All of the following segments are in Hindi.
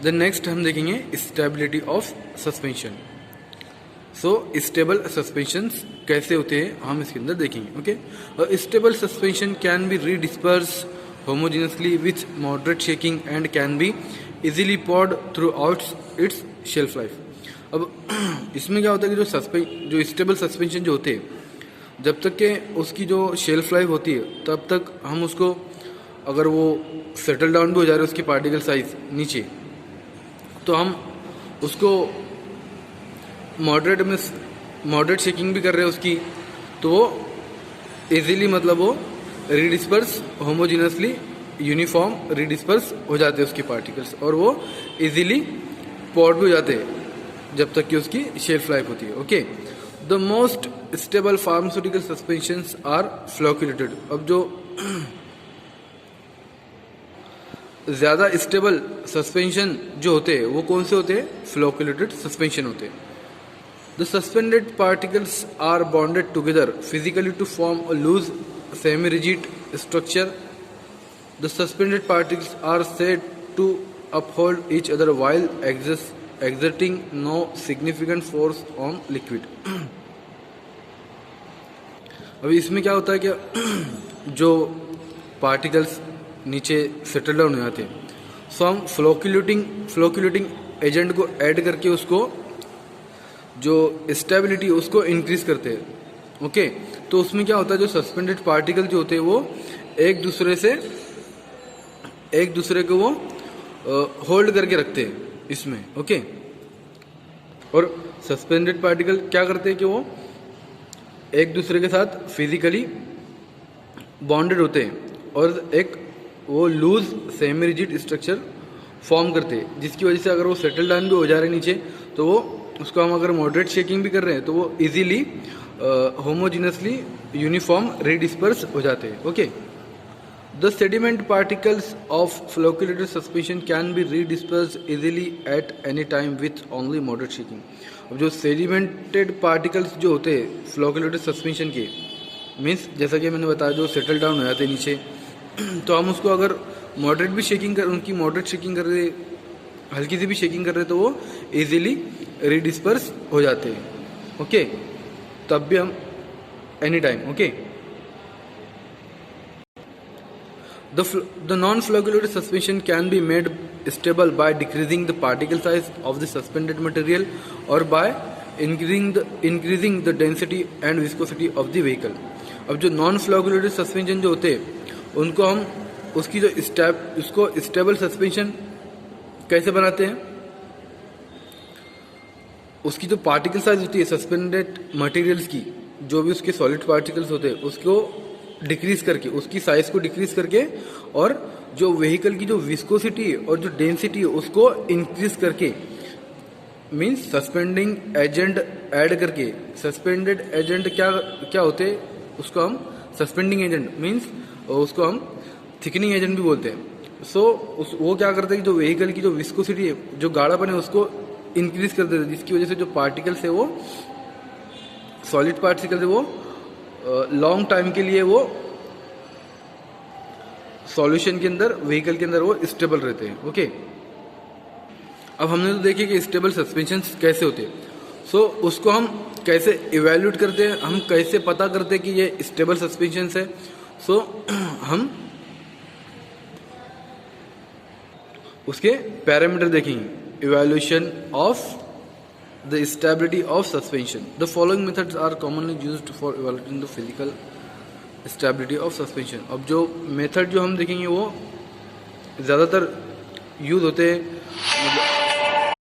देन नेक्स्ट हम देखेंगे stability of suspension. So stable suspensions कैसे होते हैं हम इसके अंदर देखेंगे। Okay, stable suspension can be redisperse homogeneously with moderate shaking and can be easily poured throughout its shelf life. अब इसमें क्या होता है कि जो स्टेबल सस्पेंशन जो होते हैं, जब तक के उसकी जो शेल्फ लाइफ होती है तब तक हम उसको, अगर वो सेटल डाउन भी हो जा रहे हैं उसकी पार्टिकल साइज नीचे, तो हम उसको मॉडरेट शेकिंग भी कर रहे हैं उसकी, तो वो इजीली मतलब वो रीडिस्पर्स होमोजीनसली यूनिफॉर्म रीडिस्पर्स हो जाते हैं उसकी पार्टिकल्स, और वो इजीली पॉट भी हो जाते हैं जब तक कि उसकी शेल्फ लाइफ होती है। Okay, the most stable pharmaceutical suspensions are flocculated. अब जो ज़्यादा स्टेबल सस्पेंशन जो होते हैं वो कौन से होते हैं? फ्लोक्यूलेटेड सस्पेंशन होते हैं। The suspended particles are bonded together physically to form a loose semi-rigid structure. The suspended particles are said to uphold each other while exerting no significant force on liquid. अभी इसमें क्या होता है कि जो पार्टिकल्स नीचे सेटल डाउन हो जाते हैं, सो हम फ्लोक्यूलेटिंग एजेंट को ऐड करके उसको जो स्टेबिलिटी उसको इंक्रीज करते हैं। ओके, तो उसमें क्या होता है, जो सस्पेंडेड पार्टिकल जो होते हैं वो एक दूसरे को वो होल्ड करके रखते हैं इसमें। ओके, और सस्पेंडेड पार्टिकल क्या करते हैं कि वो एक दूसरे के साथ फिजिकली बॉन्डेड होते हैं और एक वो loose semi rigid structure form करते हैं, जिसकी वजह से अगर वो सेटल डाउन भी हो जा रहे हैं नीचे, तो वो उसको हम अगर मॉडरेट शेकिंग भी कर रहे हैं तो वो इजीली होमोजीनसली यूनिफॉर्म रीडिस्पर्स हो जाते हैं। Okay, the sediment particles of flocculated suspension can be redisperse easily at any time with only moderate shaking. अब जो सेडिमेंटेड पार्टिकल्स जो होते हैं फ्लोक्यूलेटेड सस्पेंशन के, मीन्स जैसा कि मैंने बताया जो सेटल डाउन हो जाते हैं नीचे, तो हम उसको अगर मॉडरेट भी शेकिंग कर उनकी मॉडरेट शेकिंग कर रहे, हल्की सी भी शेकिंग कर रहे, तो वो इजीली रीडिस्पर्स हो जाते हैं। ओके, तब भी हम any time. Okay, the non flocculated suspension can be made stable by decreasing the particle size of the suspended material और by increasing the density and viscosity of the vehicle. अब जो नॉन फ्लोक्यूलेटेड सस्पेंशन जो होते हैं उनको हम उसकी जो उसको स्टेबल सस्पेंशन कैसे बनाते हैं, उसकी जो पार्टिकल साइज होती है सस्पेंडेड मटेरियल्स की, जो भी उसके सॉलिड पार्टिकल्स होते हैं उसको डिक्रीज करके, उसकी साइज को डिक्रीज करके, और जो व्हीकल की जो विस्कोसिटी और जो डेंसिटी है उसको इंक्रीज करके, मीन्स सस्पेंडिंग एजेंट ऐड करके। सस्पेंडेड एजेंट क्या होते हैं, उसको हम सस्पेंडिंग एजेंट मीन्स उसको हम थिकनिंग एजेंट भी बोलते हैं। सो वो क्या करते हैं कि जो व्हीकल की जो विस्कोसिटी है, जो गाढ़ापन है, उसको इंक्रीज कर देते हैं, जिसकी वजह से जो पार्टिकल्स है वो सॉलिड पार्टिकल्स है वो लॉन्ग टाइम के लिए वो सॉल्यूशन के अंदर, व्हीकल के अंदर वो स्टेबल रहते हैं। ओके, अब हमने तो देखे कि स्टेबल सस्पेंशन कैसे होते हैं। सो उसको हम कैसे इवेल्यूएट करते हैं, हम कैसे पता करते हैं कि ये स्टेबल सस्पेंशन है। सो हम उसके पैरामीटर देखेंगे। Evaluation of the stability of suspension. The following methods are commonly used for evaluating the physical stability of suspension. अब जो मेथड जो हम देखेंगे वो ज़्यादातर यूज होते हैं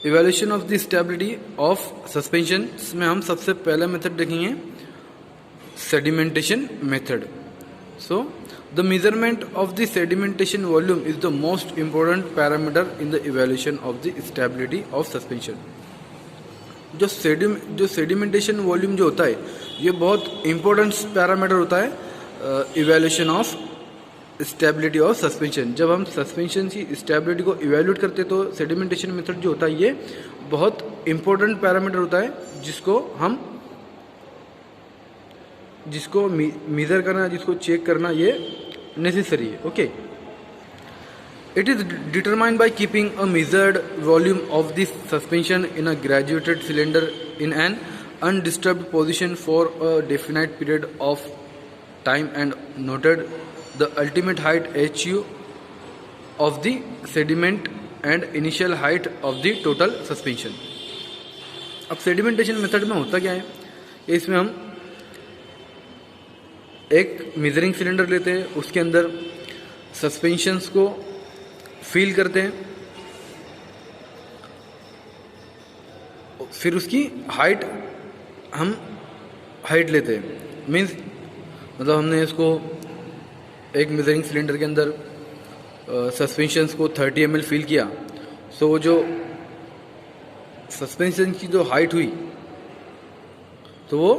evaluation of the stability of suspension में। हम सबसे पहला मेथड देखेंगे sedimentation method. So the measurement of the sedimentation volume is the most important parameter in the evaluation of the stability of suspension. जो सेडिमेंटेशन वॉल्यूम जो होता है ये बहुत इंपॉर्टेंट पैरामीटर होता है evaluation of stability of suspension. जब हम सस्पेंशन की स्टेबिलिटी को इवैल्यूएट करते हैं तो सेडिमेंटेशन मेथड जो होता है ये बहुत इंपॉर्टेंट पैरामीटर होता है, जिसको मेजर करना, जिसको चेक करना ये नेसेसरी है। Okay, It is determined by keeping a measured volume of the suspension in a graduated cylinder in an undisturbed position for a definite period of time and noted the ultimate height HU of the sediment and initial height of the total suspension. अब सेडिमेंटेशन मेथड में होता क्या है, इसमें हम एक मेजरिंग सिलेंडर लेते हैं, उसके अंदर सस्पेंशंस को फील करते हैं, फिर उसकी हम हाइट लेते हैं। मीन्स मतलब हमने इसको एक मेजरिंग सिलेंडर के अंदर सस्पेंशंस को 30 ml फील किया, सो वो जो सस्पेंशन की जो हाइट हुई तो वो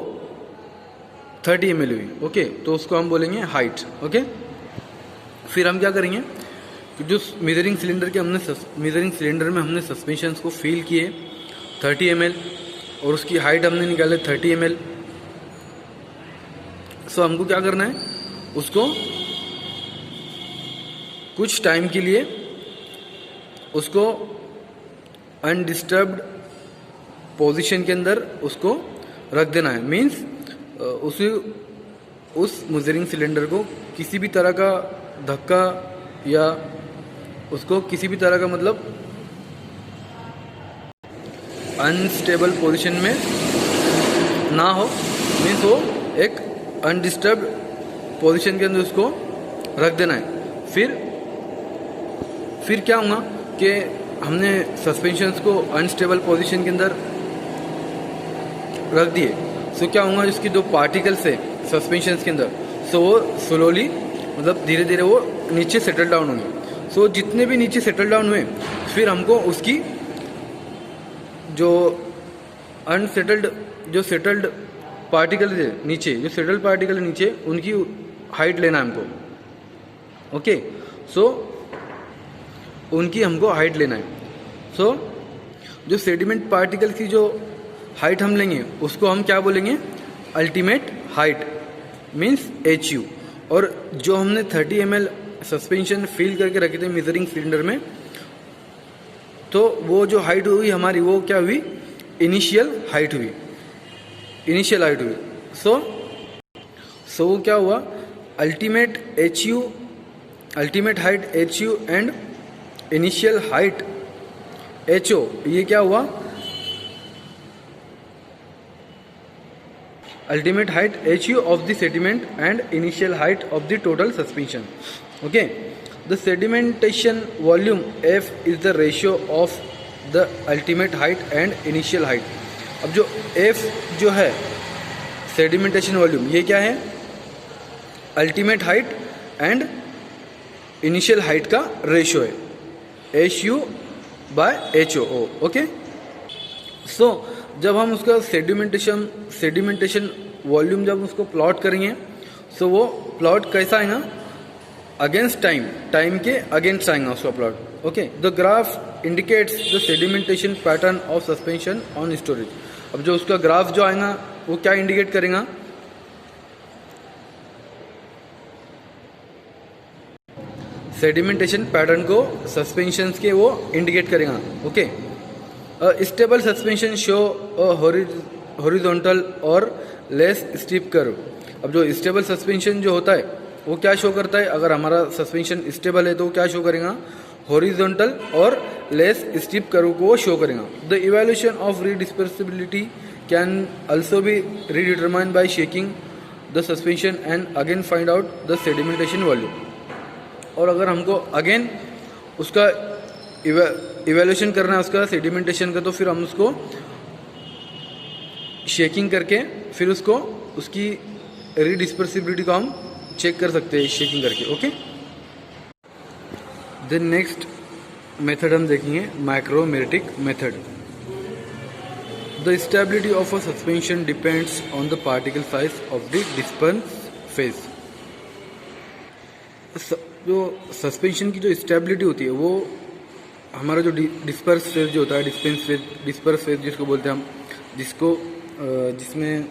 30 ml हुई। ओके, तो उसको हम बोलेंगे हाइट। ओके, फिर हम क्या करेंगे कि जो मेजरिंग सिलेंडर के मेजरिंग सिलेंडर में हमने सस्पेंशंस को फील किए 30 ml और उसकी हाइट हमने निकाले 30 ml। सो हमको क्या करना है, उसको कुछ टाइम के लिए उसको अनडिस्टर्ब्ड पोजीशन के अंदर उसको रख देना है। मीन्स उस मेजरिंग सिलेंडर को किसी भी तरह का धक्का या उसको किसी भी तरह का मतलब अनस्टेबल पोजीशन में ना हो। मीन्स वो एक अनडिस्टर्ब्ड पोजीशन के अंदर उसको रख देना है। फिर क्या होगा कि हमने सस्पेंशंस को अनस्टेबल पोजीशन के अंदर रख दिए, सो क्या होगा, जिसकी जो पार्टिकल्स है सस्पेंशंस के अंदर, सो वो स्लोली मतलब धीरे धीरे वो नीचे सेटल डाउन होंगे। सो जितने भी नीचे सेटल डाउन हुए, फिर हमको उसकी जो सेटल्ड पार्टिकल है नीचे, जो सेटल्ड पार्टिकल है नीचे, उनकी हाइट लेना है हमको। ओके, सो उनकी हमको हाइट लेना है। सो जो सेडिमेंट पार्टिकल की जो हाइट हम लेंगे उसको हम क्या बोलेंगे, अल्टीमेट हाइट, मीन्स HU। और जो हमने 30 ml सस्पेंशन फिल करके रखे थे मेजरिंग सिलेंडर में, तो वो जो हाइट हुई हमारी, वो क्या हुई, इनिशियल हाइट हुई। सो वो क्या हुआ, ultimate height HU and initial height HO, ये क्या हुआ, ultimate height HU of the sediment and initial height of the total suspension. Okay, the sedimentation volume F is the ratio of the ultimate height and initial height. अब जो F जो है सेडिमेंटेशन वॉल्यूम, ये क्या है, ultimate height and initial height का रेशियो है, HU बाय HO। ओके, सो जब हम उसका सेडिमेंटेशन वॉल्यूम जब उसको प्लॉट करेंगे, सो वो प्लॉट कैसा आएगा, अगेंस्ट टाइम के अगेंस्ट आएगा उसका plot. Okay, the graph indicates the sedimentation pattern of suspension on storage. अब जो उसका ग्राफ जो आएगा वो क्या इंडिकेट करेगा, सेडिमेंटेशन पैटर्न को सस्पेंशंस के वो इंडिकेट करेगा। Okay, stable suspension show horizontal और लेस स्टीप कर्व। अब जो स्टेबल सस्पेंशन जो होता है वो क्या शो करता है, अगर हमारा सस्पेंशन स्टेबल है तो क्या शो करेगा, हॉरिजॉन्टल और लेस स्टीप कर्व को शो करेगा। The evaluation of redispersibility can also be redetermined by shaking the suspension and again find out the sedimentation volume. और अगर हमको अगेन उसका इवैल्यूएशन करना है उसका सेडिमेंटेशन का, तो फिर हम उसको शेकिंग करके फिर उसको उसकी रीडिस्पर्सिबिलिटी को हम चेक कर सकते हैं शेकिंग करके। ओके, देन नेक्स्ट मेथड हम देखेंगे micromeritic method. The stability of a suspension depends on the particle size of the disperse phase. जो सस्पेंशन की जो स्टेबिलिटी होती है वो हमारा जो डिस्पर्स फेज जो होता है, डिस्पर्स फेज जिसको बोलते हैं हम, जिसमें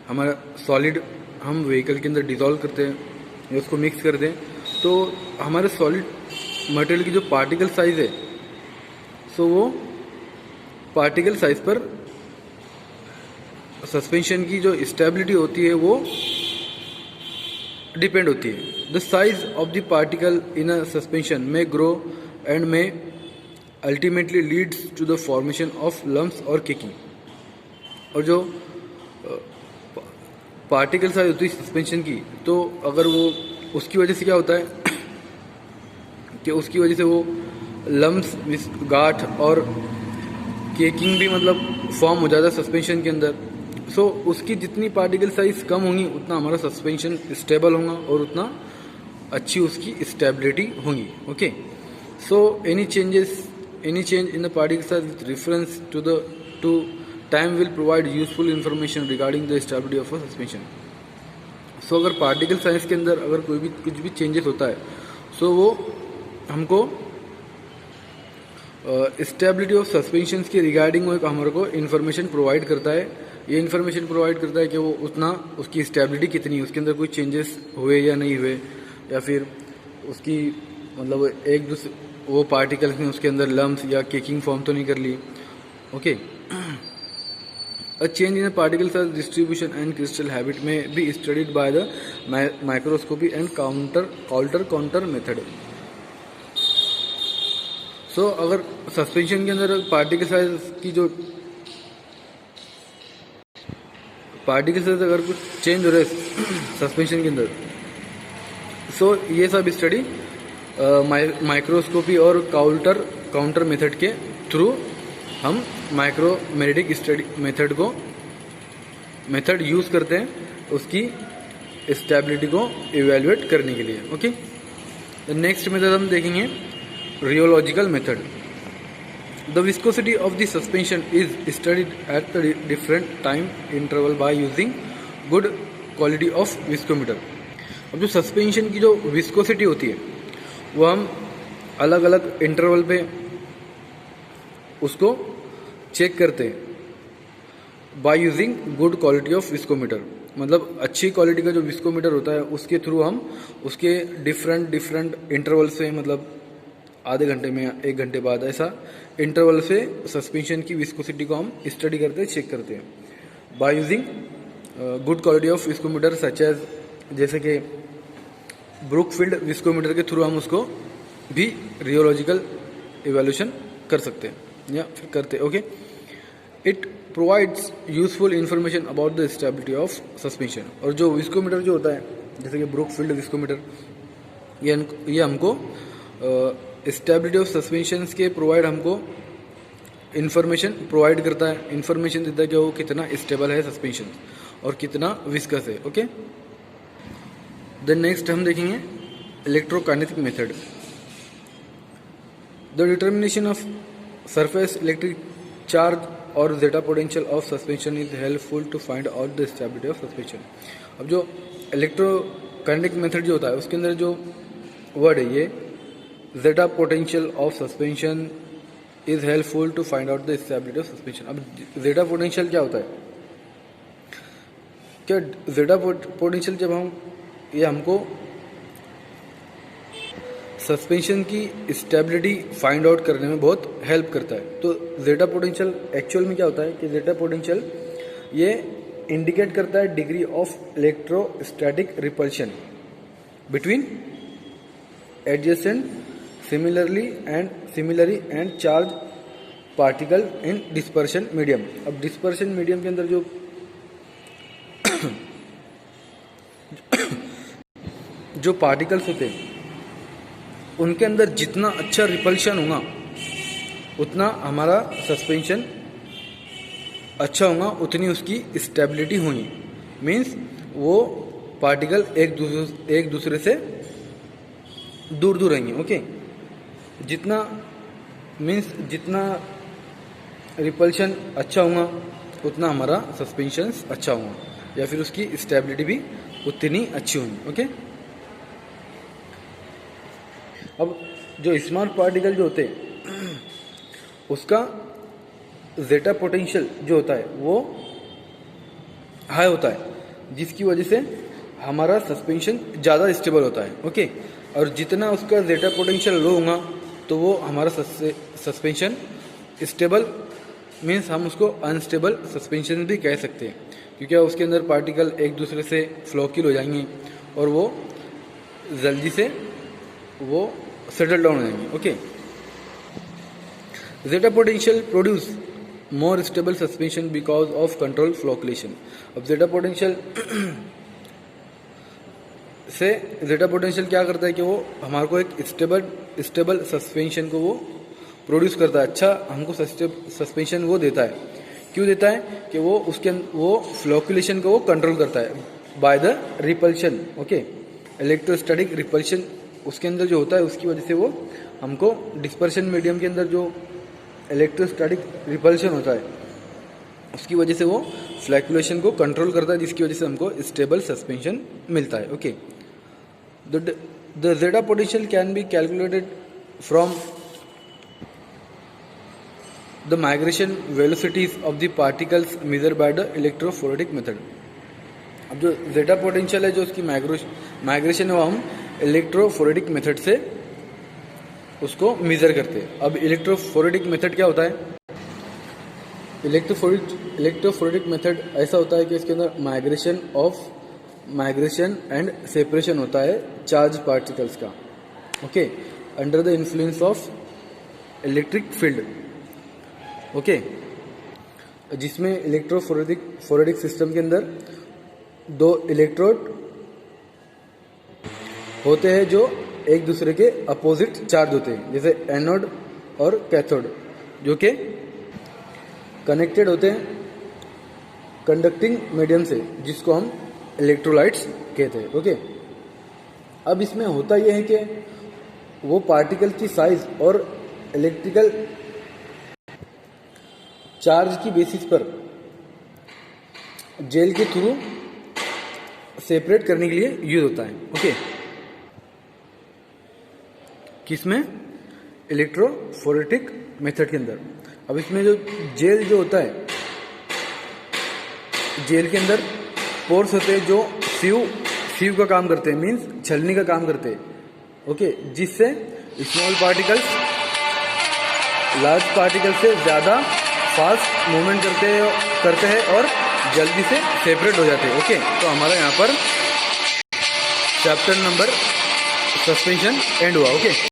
हमारा सॉलिड हम व्हीकल के अंदर डिज़ोल्व करते हैं या उसको मिक्स करते हैं, तो हमारे सॉलिड मटेरियल की जो पार्टिकल साइज है, सो वो पार्टिकल साइज पर सस्पेंशन की जो स्टेबिलिटी होती है वो डिपेंड होती है। The size of the particle in a suspension में ग्रो एंड में ultimately leads to the formation of lumps और किकिंग। और जो पार्टिकल साइज होती है सस्पेंशन की, तो अगर वो उसकी वजह से क्या होता है कि उसकी वजह से वो लम्प्स, गांठ और केकिंग भी मतलब फॉर्म हो जाता है सस्पेंशन के अंदर। सो उसकी जितनी पार्टिकल साइज कम होंगी उतना हमारा सस्पेंशन स्टेबल होगा और उतना अच्छी उसकी स्टेबिलिटी होगी। Okay, so any change in the particle size with reference to time will provide useful information regarding the stability of a suspension. So अगर पार्टिकल साइज के अंदर अगर कुछ भी चेंजेस होता है, सो वो हमको स्टेबिलिटी ऑफ सस्पेंशन के रिगार्डिंग वो हमारे को इन्फॉर्मेशन प्रोवाइड करता है। ये इन्फॉर्मेशन प्रोवाइड करता है कि वो उतना उसकी स्टेबिलिटी कितनी है, उसके अंदर कोई चेंजेस हुए या नहीं हुए, या फिर उसकी मतलब एक दूसरे वो पार्टिकल्स में उसके अंदर लम्प्स या केकिंग फॉर्म तो नहीं कर ली। Okay, a change in particle size distribution and crystal habit may be studied by the microscopy and counter method. So अगर सस्पेंशन के अंदर पार्टिकल साइज अगर कुछ चेंज हो रहा है सस्पेंशन के अंदर, सो ये सब स्टडी माइक्रोस्कोपी और काउंटर मेथड के थ्रू हम माइक्रोमेरिडिक स्टडी मेथड यूज करते हैं उसकी स्टेबिलिटी को इवेल्युएट करने के लिए। ओके, नेक्स्ट मेथड हम देखेंगे rheological method. The viscosity of the suspension is studied at the different time interval bye using good quality of viscometer. अब जो सस्पेंशन की जो विस्कोसिटी होती है वो हम अलग अलग इंटरवल पे उसको चेक करते हैं by using good quality of viscometer. मतलब अच्छी क्वालिटी का जो विस्कोमीटर होता है उसके थ्रू हम उसके डिफरेंट इंटरवल से, मतलब आधे घंटे में 1 घंटे बाद, ऐसा इंटरवल से सस्पेंशन की विस्कोसिटी को हम स्टडी करते हैं, चेक करते हैं by using good quality of viscometer such as, जैसे कि ब्रुकफील्ड विस्कोमीटर के थ्रू हम उसको भी रियोलॉजिकल इवैल्यूएशन कर सकते हैं या फिर करते हैं। Okay, it provides useful information about the stability of suspension. और जो विस्कोमीटर जो होता है जैसे कि ब्रुकफील्ड विस्कोमीटर, ये हमको स्टेबिलिटी ऑफ सस्पेंशन के प्रोवाइड हमको इन्फॉर्मेशन प्रोवाइड करता है, इन्फॉर्मेशन देता है कि वो कितना स्टेबल है सस्पेंशन और कितना विस्कस है। ओके, देन नेक्स्ट हम देखेंगे electrokinetic method. The determination of surface electric charge और zeta potential of suspension is helpful to find out the stability of suspension. अब जो इलेक्ट्रोकाइनेटिक मेथड जो होता है उसके अंदर जो वर्ड है ये zeta potential of suspension is helpful to find out the stability of suspension. अब जेटा पोटेंशियल क्या होता है, क्या जेटा पोटेंशियल जब ये हमको सस्पेंशन की स्टेबिलिटी फाइंड आउट करने में बहुत हेल्प करता है। तो जेटा पोटेंशियल एक्चुअल में क्या होता है कि जेटा पोटेंशियल ये इंडिकेट करता है degree of electrostatic repulsion between adjacent similarly and charge particle in dispersion medium. अब डिस्पर्शन मीडियम के अंदर जो पार्टिकल्स होते हैं उनके अंदर जितना अच्छा रिपल्शन होगा उतना हमारा सस्पेंशन अच्छा होगा, उतनी उसकी स्टेबिलिटी होगी। मीन्स वो पार्टिकल एक दूसरे से दूर रहेंगे। ओके, जितना रिपल्शन अच्छा होगा उतना हमारा सस्पेंशन अच्छा होगा या फिर उसकी स्टेबिलिटी भी उतनी अच्छी होगी। ओके, अब जो स्मॉल पार्टिकल जो होते हैं उसका जेटा पोटेंशियल जो होता है वो हाई होता है, जिसकी वजह से हमारा सस्पेंशन ज़्यादा स्टेबल होता है। ओके, और जितना उसका जेटा पोटेंशियल लो होगा तो वो हमारा सस्पेंशन स्टेबल मीन्स हम उसको अनस्टेबल सस्पेंशन भी कह सकते हैं, क्योंकि उसके अंदर पार्टिकल एक दूसरे से फ्लोकिल हो जाएंगे और वो जल्दी से वो सेटल डाउन हो जाएंगे। Okay, zeta potential produce more stable suspension because of control flocculation. अब जेटा पोटेंशियल से जेटा पोटेंशियल क्या करता है कि वो हमारे को एक स्टेबल सस्पेंशन को वो प्रोड्यूस करता है। अच्छा, हमको सस्पेंशन वो देता है। क्यों देता है कि वो फ्लोकुलेशन को वो कंट्रोल करता है by the repulsion. Okay, electrostatic repulsion उसके अंदर जो होता है उसकी वजह से वो हमको डिस्पर्शन मीडियम के अंदर जो इलेक्ट्रोस्टैटिक रिपल्शन होता है उसकी वजह से वो फ्लैकुलेशन को कंट्रोल करता है, जिसकी वजह से हमको स्टेबल सस्पेंशन मिलता है। Okay, the zeta potential can be calculated from the migration velocities of the particles measure by the electrophoretic method. अब जो जेटा पोटेंशियल है जो उसकी माइग्रेशन है वो हम इलेक्ट्रोफोरेटिक मेथड से उसको मेजर करते हैं। अब इलेक्ट्रोफोरेटिक मेथड क्या होता है? इलेक्ट्रोफोरेटिक मेथड ऐसा होता है कि इसके अंदर माइग्रेशन एंड सेपरेशन होता है चार्ज पार्टिकल्स का। Okay, under the influence of electric field. Okay, जिसमें इलेक्ट्रोफोरेटिक सिस्टम के अंदर दो इलेक्ट्रोड होते हैं जो एक दूसरे के अपोजिट चार्ज होते हैं, जैसे एनोड और कैथोड, जो कि कनेक्टेड होते हैं कंडक्टिंग मीडियम से, जिसको हम इलेक्ट्रोलाइट्स कहते हैं। ओके, अब इसमें होता यह है कि वो पार्टिकल की साइज और इलेक्ट्रिकल चार्ज की बेसिस पर जेल के थ्रू सेपरेट करने के लिए यूज होता है। ओके, किसमें? इलेक्ट्रोफोरेटिक मेथड के अंदर। अब इसमें जो जेल जो होता है, जेल के अंदर पोर्स होते हैं जो सीव का काम करते हैं, मीन्स छलनी का काम करते हैं। ओके, जिससे स्मॉल पार्टिकल्स लार्ज पार्टिकल से ज़्यादा फास्ट मूवमेंट करते हैं और जल्दी से सेपरेट हो जाते हैं। ओके, तो हमारा यहाँ पर चैप्टर नंबर सस्पेंशन एंड हुआ। ओके।